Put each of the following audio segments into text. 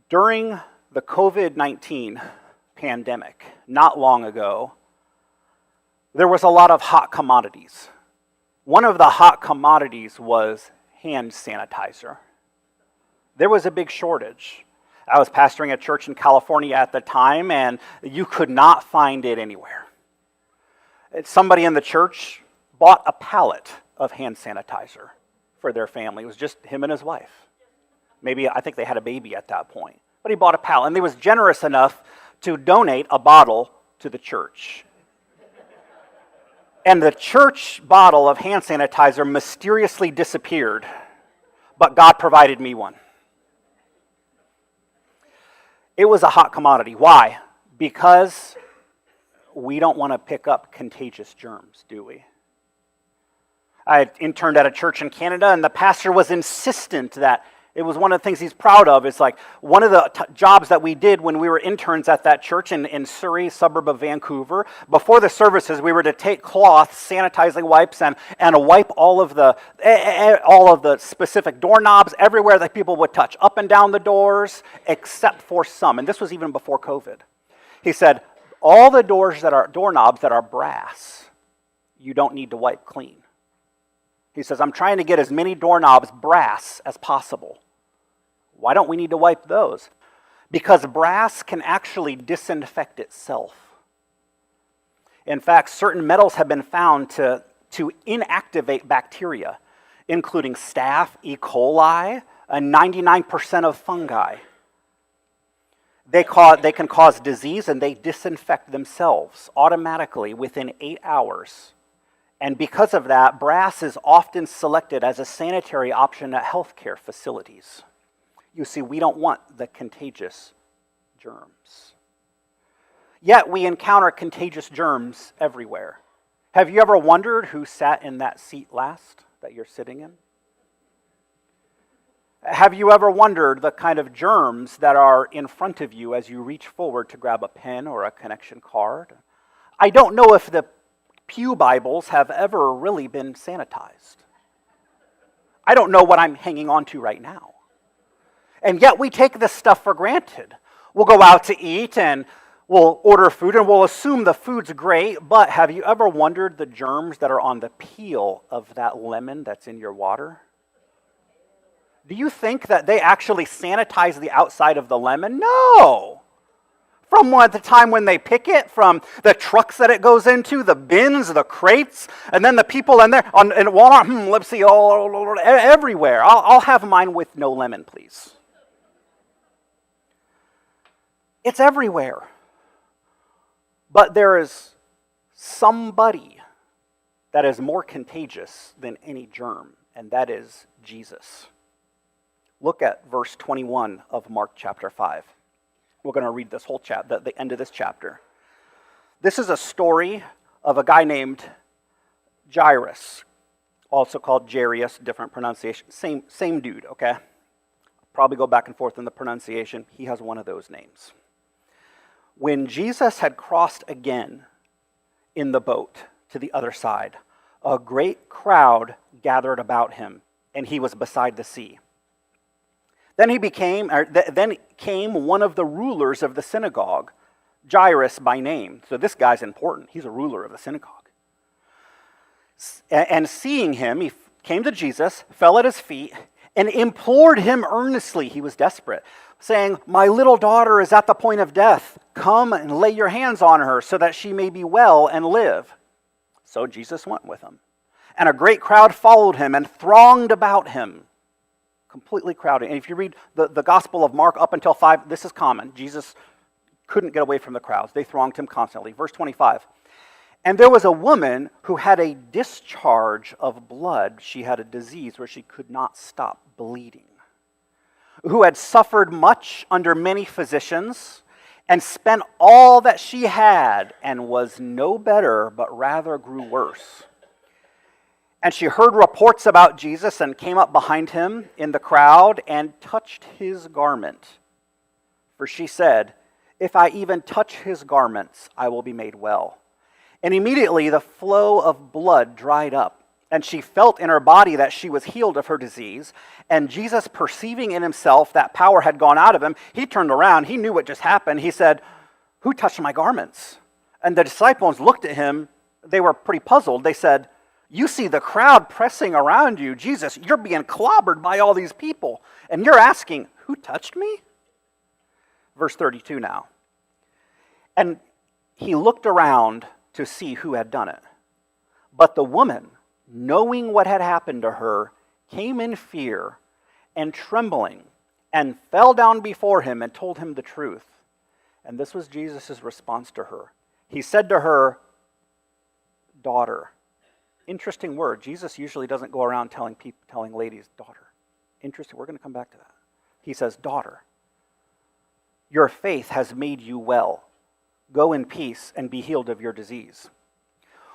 During the COVID-19 pandemic, not long ago, there was a lot of hot commodities. One of the hot commodities was hand sanitizer. There was a big shortage. I was pastoring a church in California at the time, and you could not find it anywhere. Somebody in the church bought a pallet of hand sanitizer for their family. It was just him and his wife. Maybe, I think they had a baby at that point. But he bought a pallet, and he was generous enough to donate a bottle to the church. And the church bottle of hand sanitizer mysteriously disappeared, but God provided me one. It was a hot commodity. Why? Because we don't want to pick up contagious germs, do we? I interned at a church in Canada, and the pastor was insistent that it was one of the things he's proud of. It's like one of the jobs that we did when we were interns at that church in Surrey, suburb of Vancouver. Before the services, we were to take cloths, sanitizing wipes, and wipe all of the specific doorknobs everywhere that people would touch, up and down the doors, except for some. And this was even before COVID. He said, all the doorknobs that are brass, you don't need to wipe clean. He says, I'm trying to get as many doorknobs brass as possible. Why don't we need to wipe those? Because brass can actually disinfect itself. In fact, certain metals have been found to inactivate bacteria, including staph, E. coli, and 99% of fungi. They can cause disease, and they disinfect themselves automatically within 8 hours. And because of that, brass is often selected as a sanitary option at healthcare facilities. You see, we don't want the contagious germs. Yet we encounter contagious germs everywhere. Have you ever wondered who sat in that seat last that you're sitting in? Have you ever wondered the kind of germs that are in front of you as you reach forward to grab a pen or a connection card? I don't know if the Pew Bibles have ever really been sanitized. I don't know what I'm hanging on to right now. And yet we take this stuff for granted. We'll go out to eat and we'll order food and we'll assume the food's great, but have you ever wondered the germs that are on the peel of that lemon that's in your water? Do you think that they actually sanitize the outside of the lemon? No! From the time when they pick it, from the trucks that it goes into, the bins, the crates, and then the people in there, in Walmart, let's see, everywhere. I'll have mine with no lemon, please. It's everywhere. But there is somebody that is more contagious than any germ, and that is Jesus. Look at verse 21 of Mark chapter 5. We're going to read this whole chapter, the end of this chapter. This is a story of a guy named Jairus, also called Jairus, different pronunciation. Same dude, okay? Probably go back and forth in the pronunciation. He has one of those names. When Jesus had crossed again in the boat to the other side, a great crowd gathered about him, and he was beside the sea. Then came one of the rulers of the synagogue, Jairus by name. So this guy's important. He's a ruler of the synagogue. And seeing him, he came to Jesus, fell at his feet, and implored him earnestly. He was desperate, saying, "My little daughter is at the point of death. Come and lay your hands on her so that she may be well and live." So Jesus went with him. And a great crowd followed him and thronged about him. Completely crowded. And if you read the Gospel of Mark up until 5, this is common. Jesus couldn't get away from the crowds. They thronged him constantly. Verse 25. And there was a woman who had a discharge of blood. She had a disease where she could not stop bleeding, who had suffered much under many physicians and spent all that she had and was no better, but rather grew worse. And she heard reports about Jesus and came up behind him in the crowd and touched his garment. For she said, "If I even touch his garments, I will be made well." And immediately the flow of blood dried up, and she felt in her body that she was healed of her disease. And Jesus, perceiving in himself that power had gone out of him, he turned around. He knew what just happened. He said, "Who touched my garments?" And the disciples looked at him. They were pretty puzzled. They said, "You see the crowd pressing around you. Jesus, you're being clobbered by all these people. And you're asking, 'Who touched me?'" Verse 32 now. And he looked around to see who had done it. But the woman, knowing what had happened to her, came in fear and trembling and fell down before him and told him the truth. And this was Jesus' response to her. He said to her, "Daughter." Interesting word. Jesus usually doesn't go around telling ladies, "Daughter." Interesting. We're going to come back to that. He says, "Daughter, your faith has made you well. Go in peace and be healed of your disease."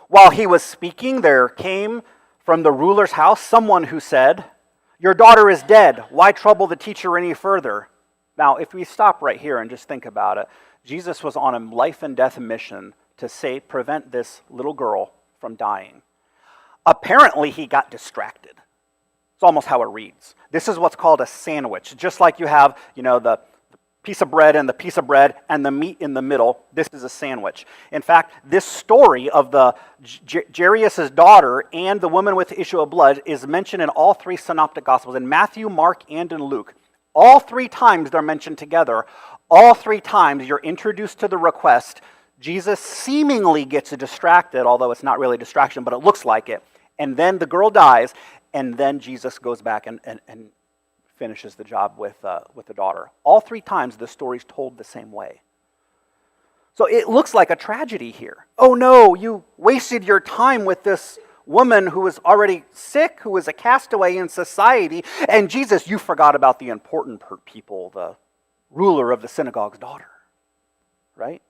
While he was speaking, there came from the ruler's house someone who said, "Your daughter is dead. Why trouble the teacher any further?" Now, if we stop right here and just think about it, Jesus was on a life and death mission to prevent this little girl from dying. Apparently, he got distracted. It's almost how it reads. This is what's called a sandwich. Just like you have, the piece of bread and the piece of bread and the meat in the middle. This is a sandwich. In fact, this story of the Jairus' daughter and the woman with the issue of blood is mentioned in all three synoptic gospels, in Matthew, Mark, and in Luke. All three times they're mentioned together. All three times you're introduced to the request. Jesus seemingly gets distracted, although it's not really a distraction, but it looks like it. And then the girl dies, and then Jesus goes back and finishes the job with the daughter. All three times the story's told the same way. So it looks like a tragedy here. Oh no, you wasted your time with this woman who was already sick, who was a castaway in society, and Jesus, you forgot about the important people, the ruler of the synagogue's daughter. Right?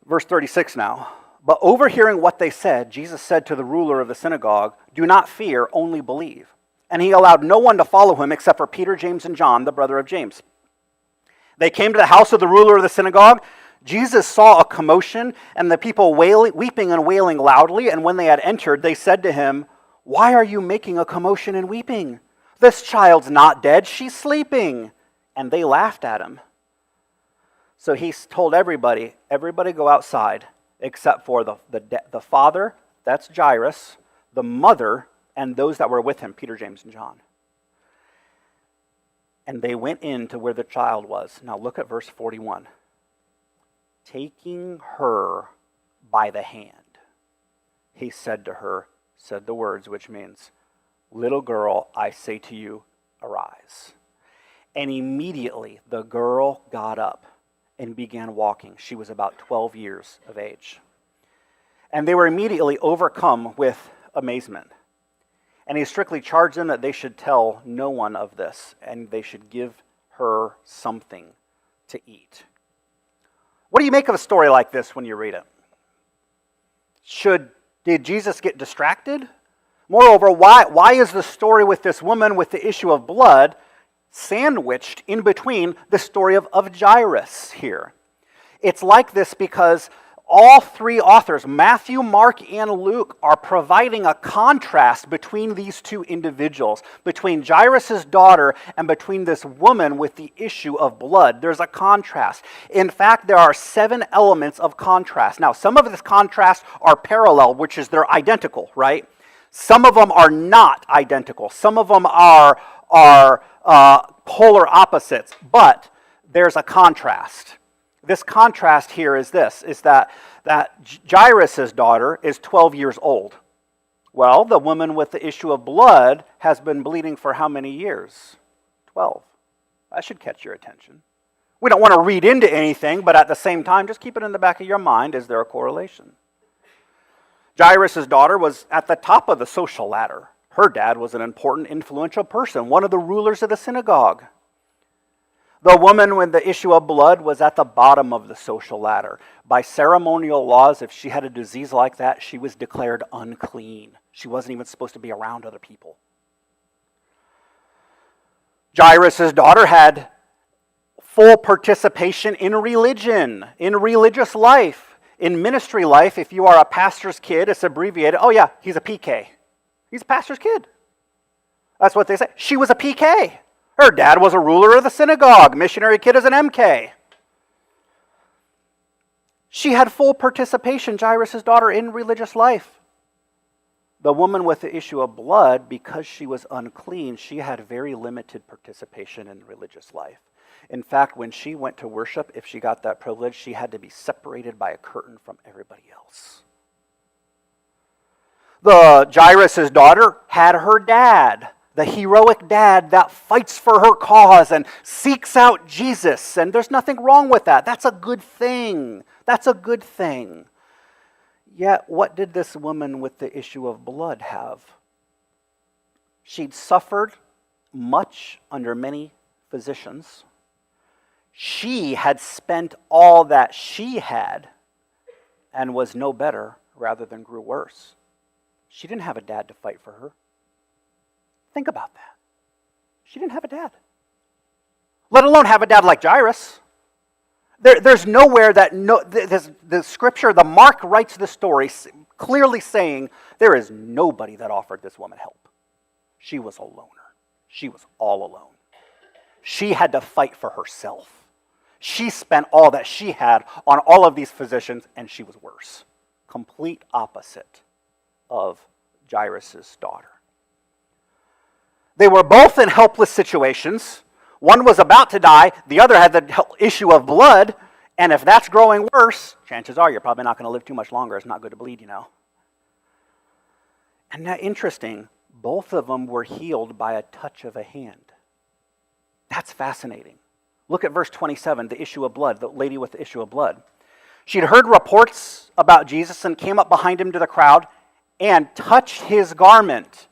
Verse 36 now. But overhearing what they said, Jesus said to the ruler of the synagogue, "Do not fear, only believe." And he allowed no one to follow him except for Peter, James, and John, the brother of James. They came to the house of the ruler of the synagogue. Jesus saw a commotion and the people weeping and wailing loudly. And when they had entered, they said to him, "Why are you making a commotion and weeping? This child's not dead, she's sleeping." And they laughed at him. So he told everybody go outside except for the father, that's Jairus, the mother, and those that were with him, Peter, James, and John. And they went in to where the child was. Now look at verse 41. Taking her by the hand, he said to her, said the words, which means, "Little girl, I say to you, arise." And immediately the girl got up and began walking. She was about 12 years of age. And they were immediately overcome with amazement. And he strictly charged them that they should tell no one of this, and they should give her something to eat. What do you make of a story like this when you read it? Did Jesus get distracted? Moreover, why is the story with this woman with the issue of blood sandwiched in between the story of Jairus here? It's like this because all three authors, Matthew, Mark, and Luke, are providing a contrast between these two individuals, between Jairus' daughter and between this woman with the issue of blood. There's a contrast. In fact, there are 7 elements of contrast. Now, some of this contrast are parallel, which is they're identical, right? Some of them are not identical. Some of them are polar opposites, but there's a contrast. This contrast here is that Jairus' daughter is 12 years old. Well, the woman with the issue of blood has been bleeding for how many years? 12. That should catch your attention. We don't want to read into anything, but at the same time, just keep it in the back of your mind. Is there a correlation? Jairus' daughter was at the top of the social ladder. Her dad was an important, influential person, one of the rulers of the synagogue. The woman with the issue of blood was at the bottom of the social ladder. By ceremonial laws, if she had a disease like that, she was declared unclean. She wasn't even supposed to be around other people. Jairus' daughter had full participation in religion, in religious life. In ministry life, if you are a pastor's kid, it's abbreviated. Oh yeah, he's a PK. He's a pastor's kid. That's what they say. She was a PK. Her dad was a ruler of the synagogue. Missionary kid is an MK. She had full participation, Jairus' daughter, in religious life. The woman with the issue of blood, because she was unclean, she had very limited participation in religious life. In fact, when she went to worship, if she got that privilege, she had to be separated by a curtain from everybody else. The Jairus' daughter had her dad, the heroic dad that fights for her cause and seeks out Jesus. And there's nothing wrong with that. That's a good thing. That's a good thing. Yet, what did this woman with the issue of blood have? She'd suffered much under many physicians. She had spent all that she had and was no better, rather than grew worse. She didn't have a dad to fight for her. Think about that. She didn't have a dad. Let alone have a dad like Jairus. There's nowhere that the scripture, the Mark writes the story clearly saying there is nobody that offered this woman help. She was a loner. She was all alone. She had to fight for herself. She spent all that she had on all of these physicians, and she was worse. Complete opposite of Jairus' daughter. They were both in helpless situations. One was about to die, the other had the issue of blood, and if that's growing worse, chances are you're probably not going to live too much longer. It's not good to bleed, you know. And that interesting, both of them were healed by a touch of a hand. That's fascinating. Look at verse 27, the issue of blood, the lady with the issue of blood. She'd heard reports about Jesus and came up behind him to the crowd and touched his garment.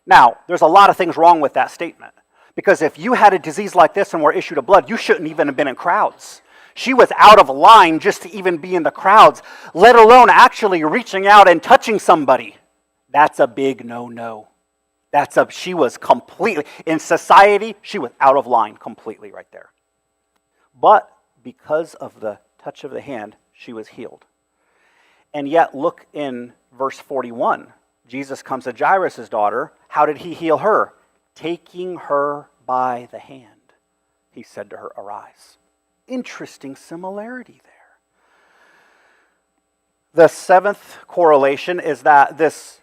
Now, there's a lot of things wrong with that statement. Because if you had a disease like this and were issued of blood, you shouldn't even have been in crowds. She was out of line just to even be in the crowds, let alone actually reaching out and touching somebody. That's a big no-no. She was completely, in society, she was out of line completely right there. But because of the touch of the hand, she was healed. And yet, look in verse 41. Jesus comes to Jairus' daughter. How did he heal her? Taking her by the hand, he said to her, arise. Interesting similarity there. The seventh correlation is that this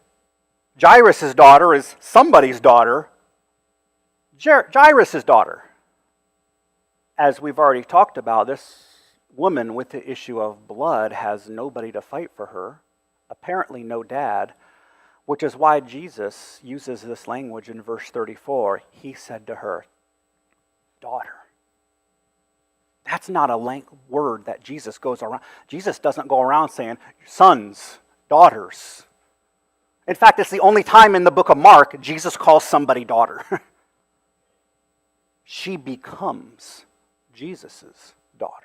Jairus' daughter is somebody's daughter, Jairus' daughter. As we've already talked about, this woman with the issue of blood has nobody to fight for her, apparently no dad, which is why Jesus uses this language in verse 34. He said to her, daughter. That's not a word that Jesus goes around. Jesus doesn't go around saying sons, daughters. In fact, it's the only time in the book of Mark Jesus calls somebody daughter. She becomes Jesus' daughter.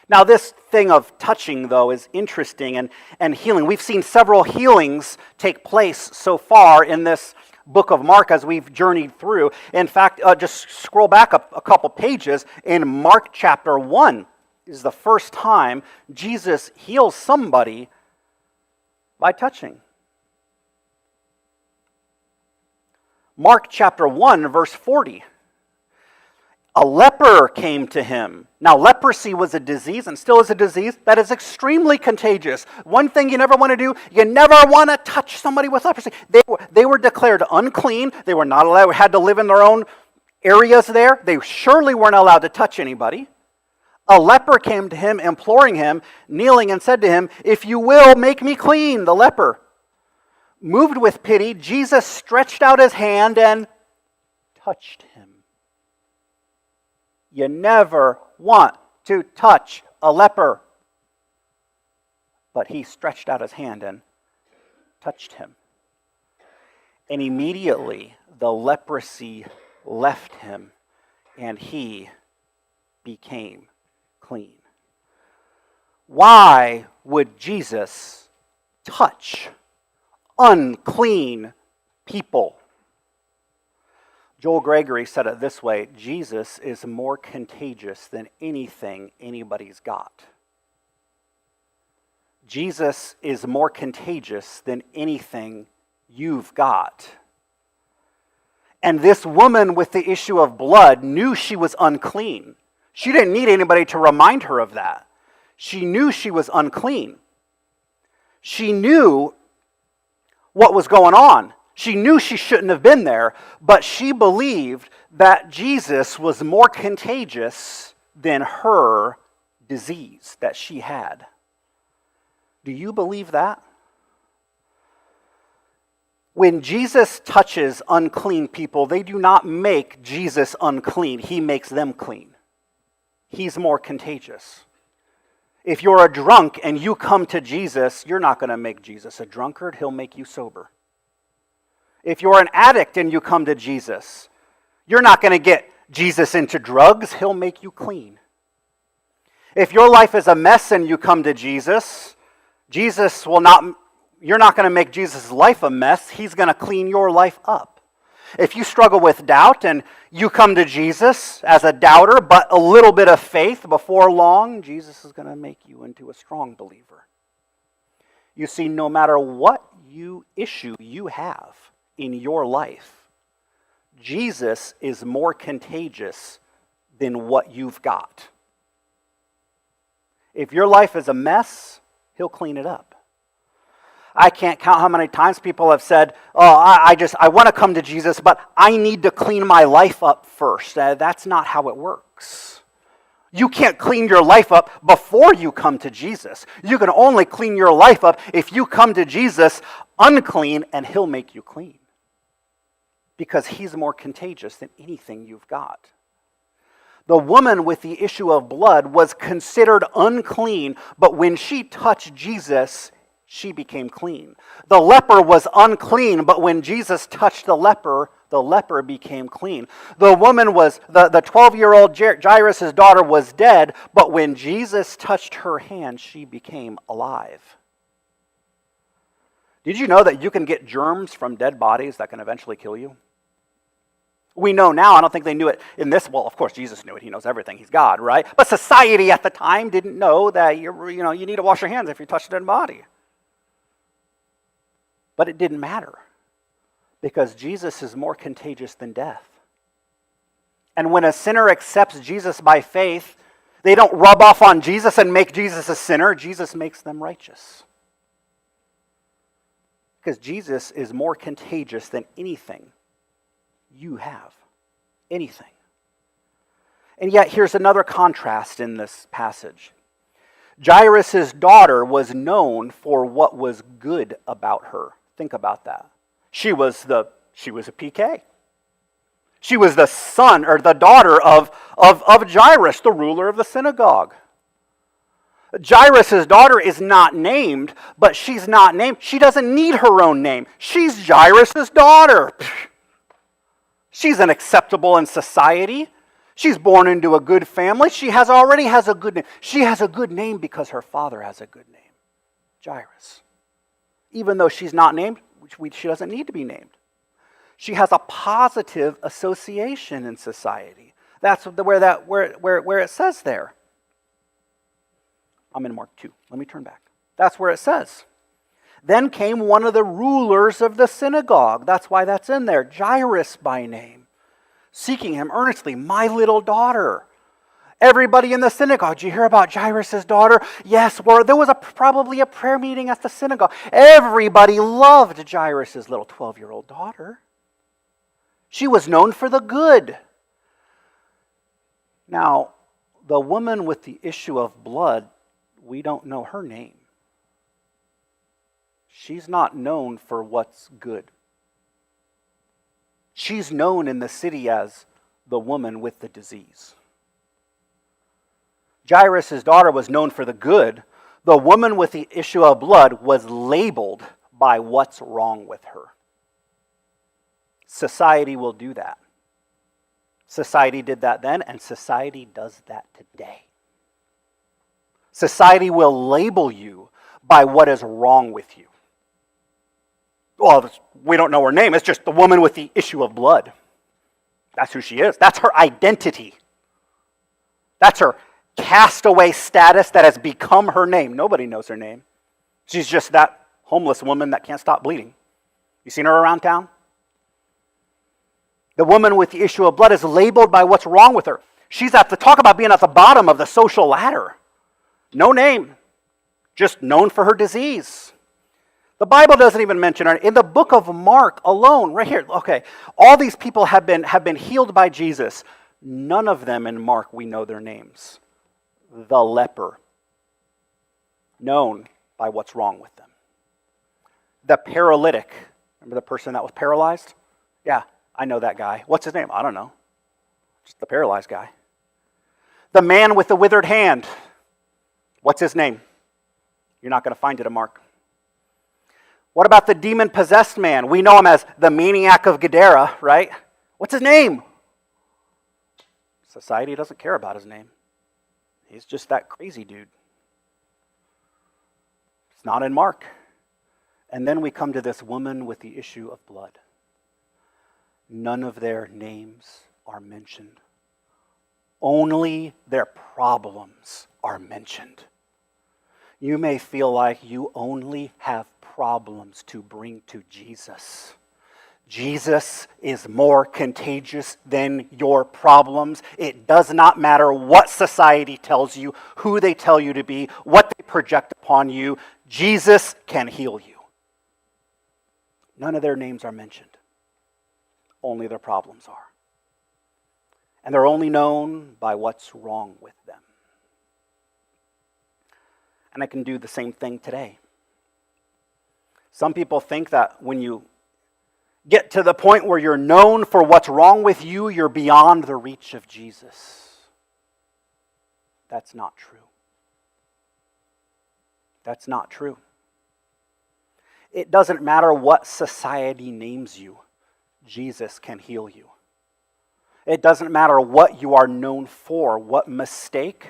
Now, this thing of touching, though, is interesting and healing. We've seen several healings take place so far in this book of Mark as we've journeyed through. In fact, just scroll back a couple pages. In Mark chapter 1 is the first time Jesus heals somebody by touching. Mark chapter 1, verse 40. A leper came to him. Now, leprosy was a disease and still is a disease that is extremely contagious. One thing you never want to do, you never want to touch somebody with leprosy. They were declared unclean. They were not allowed, had to live in their own areas there. They surely weren't allowed to touch anybody. A leper came to him, imploring him, kneeling and said to him, if you will, make me clean. The leper, moved with pity, Jesus stretched out his hand and touched him. You never want to touch a leper. But he stretched out his hand and touched him. And immediately the leprosy left him and he became clean. Why would Jesus touch unclean people? Joel Gregory said it this way: Jesus is more contagious than anything anybody's got. Jesus is more contagious than anything you've got. And this woman with the issue of blood knew she was unclean. She didn't need anybody to remind her of that. She knew she was unclean. She knew what was going on. She knew she shouldn't have been there, but she believed that Jesus was more contagious than her disease that she had. Do you believe that? When Jesus touches unclean people, they do not make Jesus unclean. He makes them clean. He's more contagious. If you're a drunk and you come to Jesus, you're not going to make Jesus a drunkard. He'll make you sober. If you're an addict and you come to Jesus, you're not going to get Jesus into drugs. He'll make you clean. If your life is a mess and you come to Jesus, you're not going to make Jesus' life a mess. He's going to clean your life up. If you struggle with doubt and you come to Jesus as a doubter, but a little bit of faith, before long, Jesus is going to make you into a strong believer. You see, no matter what issue you have in your life, Jesus is more contagious than what you've got. If your life is a mess, He'll clean it up. I can't count how many times people have said, I want to come to Jesus, but I need to clean my life up first. That's not how it works. You can't clean your life up before you come to Jesus. You can only clean your life up if you come to Jesus unclean, and He'll make you clean. Because He's more contagious than anything you've got. The woman with the issue of blood was considered unclean, but when she touched Jesus, she became clean. The leper was unclean, but when Jesus touched the leper became clean. The woman was, the 12-year-old Jairus' daughter was dead, but when Jesus touched her hand, she became alive. Did you know that you can get germs from dead bodies that can eventually kill you? We know now, I don't think they knew it in this, well, of course, Jesus knew it, He knows everything, He's God, right? But society at the time didn't know that you need to wash your hands if you touch a dead body. But it didn't matter, because Jesus is more contagious than death. And when a sinner accepts Jesus by faith, they don't rub off on Jesus and make Jesus a sinner. Jesus makes them righteous. Because Jesus is more contagious than anything you have. Anything. And yet, here's another contrast in this passage. Jairus' daughter was known for what was good about her. Think about that. She was a PK. She was the son or the daughter of Jairus, the ruler of the synagogue. Jairus' daughter is not named, but she's not named. She doesn't need her own name. She's Jairus' daughter. She's unacceptable in society. She's born into a good family. She already has a good name. She has a good name because her father has a good name, Jairus. Even though she's not named, she doesn't need to be named. She has a positive association in society. That's where it says there. I'm in Mark 2. Let me turn back. That's where it says. Then came one of the rulers of the synagogue. That's why that's in there. Jairus by name. Seeking him earnestly. My little daughter. Everybody in the synagogue, did you hear about Jairus' daughter? Yes, there was probably a prayer meeting at the synagogue. Everybody loved Jairus' little 12-year-old daughter. She was known for the good. Now, the woman with the issue of blood, we don't know her name. She's not known for what's good. She's known in the city as the woman with the disease. Jairus' daughter was known for the good. The woman with the issue of blood was labeled by what's wrong with her. Society will do that. Society did that then, and society does that today. Society will label you by what is wrong with you. Well, we don't know her name. It's just the woman with the issue of blood. That's who she is. That's her identity. That's her castaway status that has become her name. Nobody knows her name. She's just that homeless woman that can't stop bleeding. You seen her around town? The woman with the issue of blood is labeled by what's wrong with her. She's at the talk about being at the bottom of the social ladder. No name, just known for her disease. The Bible doesn't even mention her. In the book of Mark alone, right here, okay, all these people have been healed by Jesus. None of them in Mark, we know their names. The leper, known by what's wrong with them. The paralytic, remember the person that was paralyzed? Yeah, I know that guy. What's his name? I don't know. Just the paralyzed guy. The man with the withered hand. What's his name? You're not going to find it in Mark. What about the demon-possessed man? We know him as the maniac of Gadara, right? What's his name? Society doesn't care about his name. He's just that crazy dude. It's not in Mark. And then we come to this woman with the issue of blood. None of their names are mentioned. Only their problems are mentioned. You may feel like you only have problems to bring to Jesus. Jesus is more contagious than your problems. It does not matter what society tells you, who they tell you to be, what they project upon you. Jesus can heal you. None of their names are mentioned. Only their problems are. And they're only known by what's wrong with them. And I can do the same thing today. Some people think that when you get to the point where you're known for what's wrong with you, you're beyond the reach of Jesus. That's not true. That's not true. It doesn't matter what society names you, Jesus can heal you. It doesn't matter what you are known for, what mistake,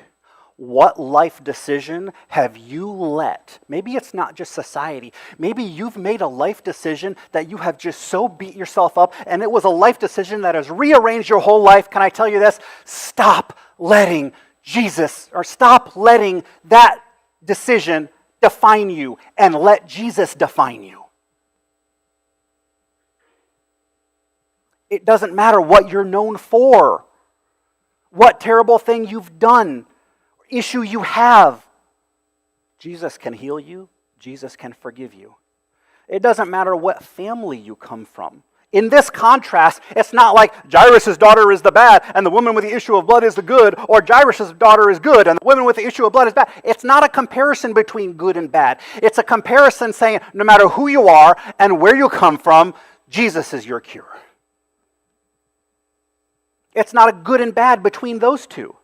what life decision have you let? Maybe it's not just society. Maybe you've made a life decision that you have just so beat yourself up, and it was a life decision that has rearranged your whole life. Can I tell you this? Stop letting Jesus, or stop letting that decision define you, and let Jesus define you. It doesn't matter what you're known for, what terrible thing you've done, issue you have. Jesus can heal you. Jesus can forgive you. It doesn't matter what family you come from. In this contrast, it's not like Jairus' daughter is the bad and the woman with the issue of blood is the good, or Jairus' daughter is good and the woman with the issue of blood is bad. It's not a comparison between good and bad. It's a comparison saying no matter who you are and where you come from, Jesus is your cure. It's not a good and bad between those two.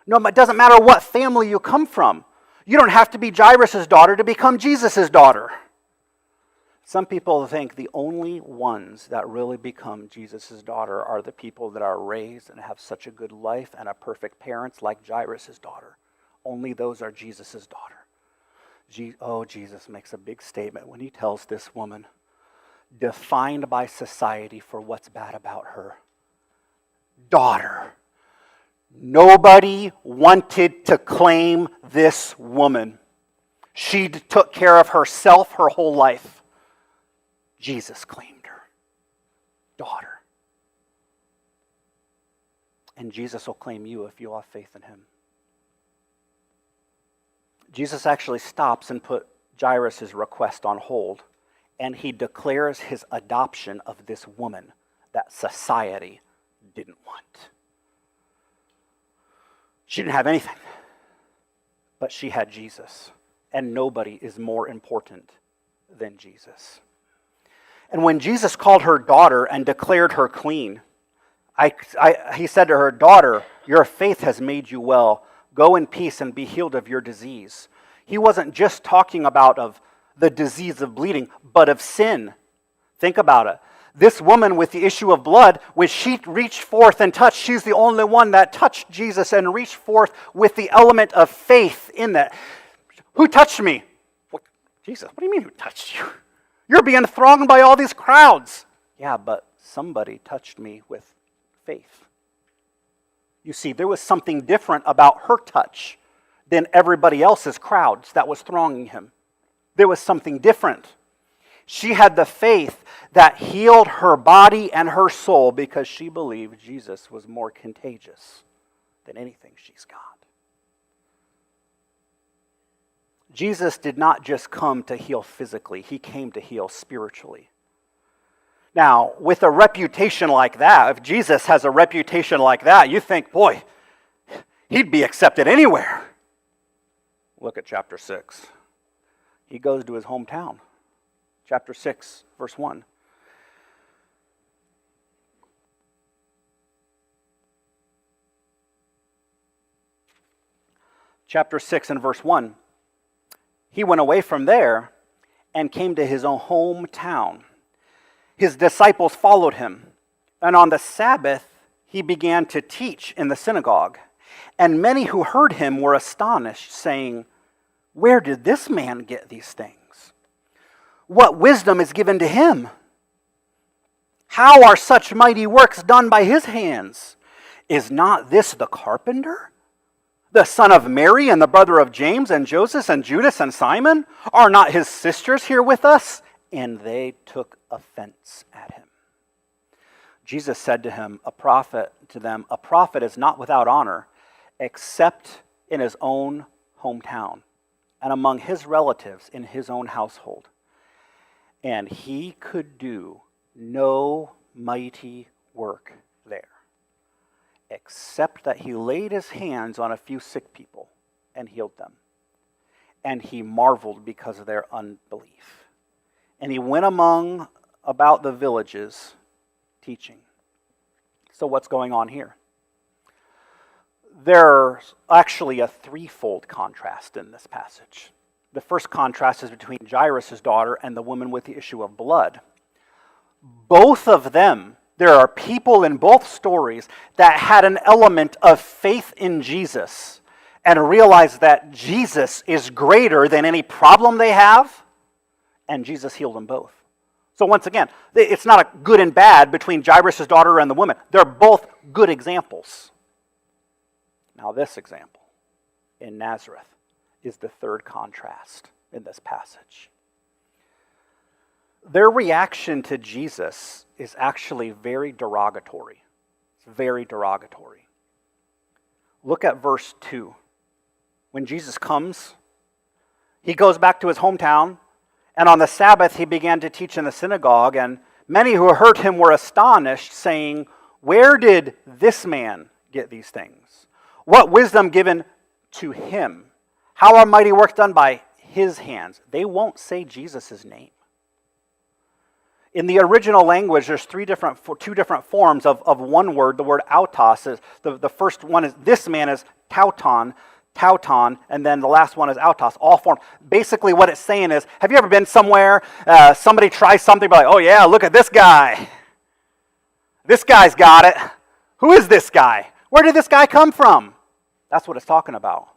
No, it doesn't matter what family you come from. You don't have to be Jairus' daughter to become Jesus' daughter. Some people think the only ones that really become Jesus' daughter are the people that are raised and have such a good life and a perfect parents like Jairus' daughter. Only those are Jesus' daughter. Jesus makes a big statement when he tells this woman, defined by society for what's bad about her, daughter. Nobody wanted to claim this woman. She took care of herself her whole life. Jesus claimed her. Daughter. And Jesus will claim you if you have faith in him. Jesus actually stops and put Jairus' request on hold, and he declares his adoption of this woman that society didn't want. She didn't have anything, but she had Jesus, and nobody is more important than Jesus. And when Jesus called her daughter and declared her clean, he said to her, daughter, your faith has made you well. Go in peace and be healed of your disease. He wasn't just talking about of the disease of bleeding, but of sin. Think about it. This woman with the issue of blood, when she reached forth and touched, she's the only one that touched Jesus and reached forth with the element of faith in that. Who touched me? What, Jesus, what do you mean who touched you? You're being thronged by all these crowds. Yeah, but somebody touched me with faith. You see, there was something different about her touch than everybody else's crowds that was thronging him. There was something different. She had the faith that healed her body and her soul because she believed Jesus was more contagious than anything she's got. Jesus did not just come to heal physically, he came to heal spiritually. Now, with a reputation like that, if Jesus has a reputation like that, you think, boy, he'd be accepted anywhere. Look at chapter 6. He goes to his hometown. Chapter 6, verse 1. Chapter 6 and verse 1. He went away from there and came to his own hometown. His disciples followed him, and on the Sabbath he began to teach in the synagogue. And many who heard him were astonished, saying, "Where did this man get these things? What wisdom is given to him? How are such mighty works done by his hands? Is not this the carpenter, the son of Mary and the brother of James and Joseph and Judas and Simon? Are not his sisters here with us?" And they took offense at him. Jesus said to them, "A prophet is not without honor, except in his own hometown and among his relatives in his own household." And he could do no mighty work there, except that he laid his hands on a few sick people and healed them. And he marveled because of their unbelief. And he went about the villages teaching. So what's going on here? There's actually a threefold contrast in this passage. The first contrast is between Jairus' daughter and the woman with the issue of blood. Both of them, there are people in both stories that had an element of faith in Jesus and realized that Jesus is greater than any problem they have, and Jesus healed them both. So once again, it's not a good and bad between Jairus' daughter and the woman. They're both good examples. Now this example in Nazareth is the third contrast in this passage. Their reaction to Jesus is actually very derogatory. It's very derogatory. Look at verse 2. When Jesus comes, he goes back to his hometown, and on the Sabbath he began to teach in the synagogue, and many who heard him were astonished, saying, "Where did this man get these things? What wisdom given to him? How are mighty works done by his hands?" They won't say Jesus' name. In the original language, there's two different forms of one word. The word autos is the first one is this man is tauton, and then the last one is autos. All forms. Basically, what it's saying is, have you ever been somewhere? Somebody tries something, be like, "Oh yeah, look at this guy. This guy's got it. Who is this guy? Where did this guy come from?" That's what it's talking about.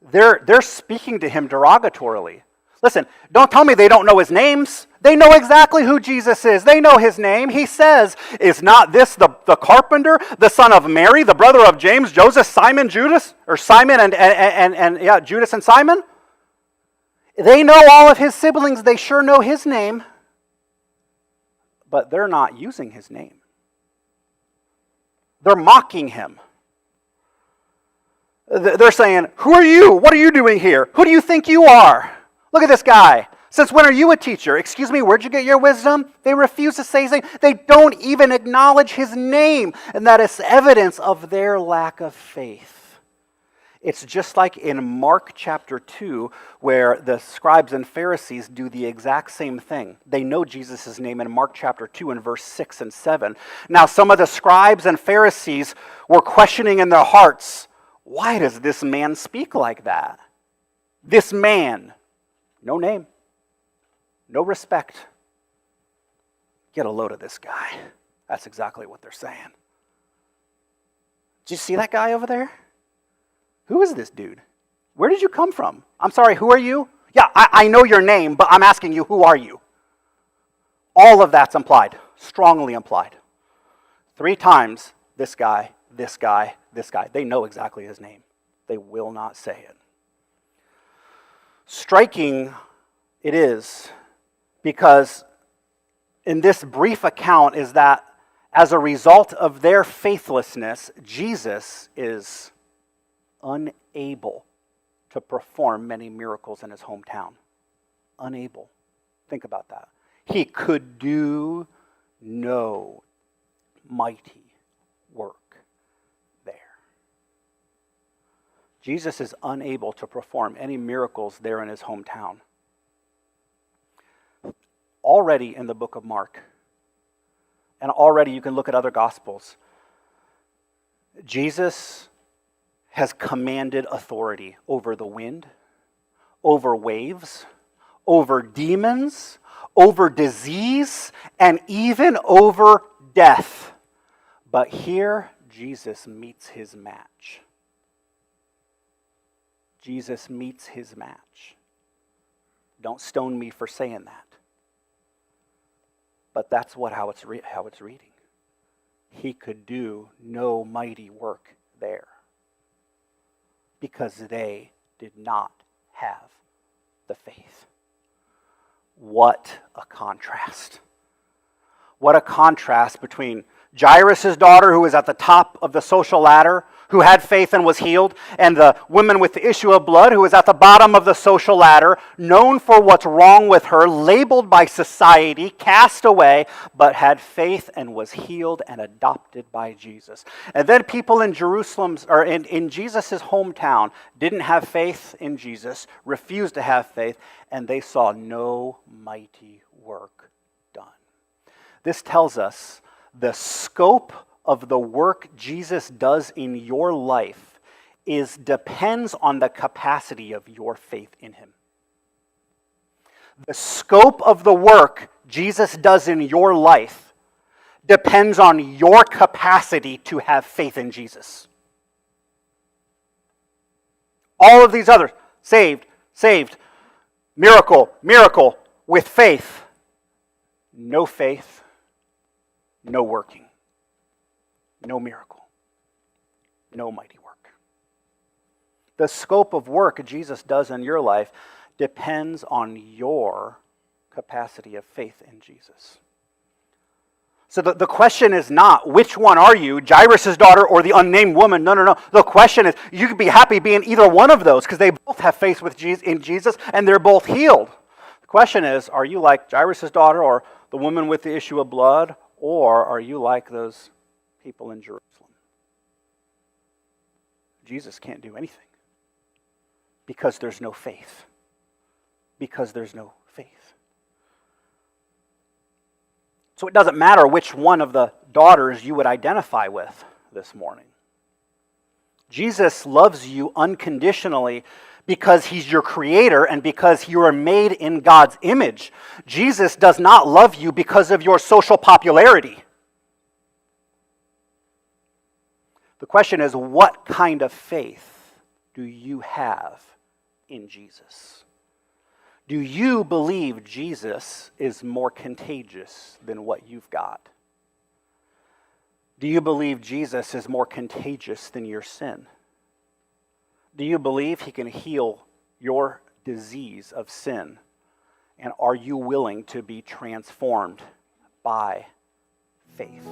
They're speaking to him derogatorily. Listen, don't tell me they don't know his names. They know exactly who Jesus is. They know his name. He says, "Is not this the carpenter, the son of Mary, the brother of James, Joseph, Judas and Simon?" They know all of his siblings. They sure know his name. But they're not using his name. They're mocking him. They're saying, "Who are you? What are you doing here? Who do you think you are? Look at this guy. Since when are you a teacher? Excuse me, where'd you get your wisdom?" They refuse to say his name. They don't even acknowledge his name. And that is evidence of their lack of faith. It's just like in Mark chapter 2, where the scribes and Pharisees do the exact same thing. They know Jesus' name in Mark chapter 2 and verse 6 and 7. Now, some of the scribes and Pharisees were questioning in their hearts, "Why does this man speak like that?" This man. No name. No respect. Get a load of this guy. That's exactly what they're saying. Did you see that guy over there? Who is this dude? Where did you come from? I'm sorry, who are you? Yeah, I know your name, but I'm asking you, who are you? All of that's implied. Strongly implied. 3 times, this guy, this guy, this guy. They know exactly his name. They will not say it. Striking it is, because in this brief account is that as a result of their faithlessness, Jesus is unable to perform many miracles in his hometown. Unable. Think about that. He could do no mighty work there. Jesus is unable to perform any miracles there in his hometown. Already in the book of Mark, and already you can look at other gospels, Jesus has commanded authority over the wind, over waves, over demons, over disease, and even over death. But here, Jesus meets his match. Jesus meets his match. Don't stone me for saying that. But that's how it's reading. He could do no mighty work there because they did not have the faith. What a contrast. What a contrast between Jairus' daughter, who was at the top of the social ladder, who had faith and was healed, and the woman with the issue of blood, who was at the bottom of the social ladder, known for what's wrong with her, labeled by society, cast away, but had faith and was healed and adopted by Jesus. And then people in Jerusalem's, or in Jesus' hometown, didn't have faith in Jesus, refused to have faith, and they saw no mighty work done. This tells us the scope of the work Jesus does in your life depends on the capacity of your faith in him. The scope of the work Jesus does in your life depends on your capacity to have faith in Jesus. All of these others, saved, miracle, with faith. No faith, no working. No miracle. No mighty work. The scope of work Jesus does in your life depends on your capacity of faith in Jesus. So the question is not, which one are you, Jairus' daughter or the unnamed woman? No. The question is, you could be happy being either one of those because they both have faith in Jesus and they're both healed. The question is, are you like Jairus' daughter or the woman with the issue of blood, or are you like those people in Jerusalem? Jesus can't do anything because there's no faith. Because there's no faith. So it doesn't matter which one of the daughters you would identify with this morning. Jesus loves you unconditionally because he's your creator and because you are made in God's image. Jesus does not love you because of your social popularity. The question is, what kind of faith do you have in Jesus? Do you believe Jesus is more contagious than what you've got? Do you believe Jesus is more contagious than your sin? Do you believe he can heal your disease of sin? And are you willing to be transformed by faith?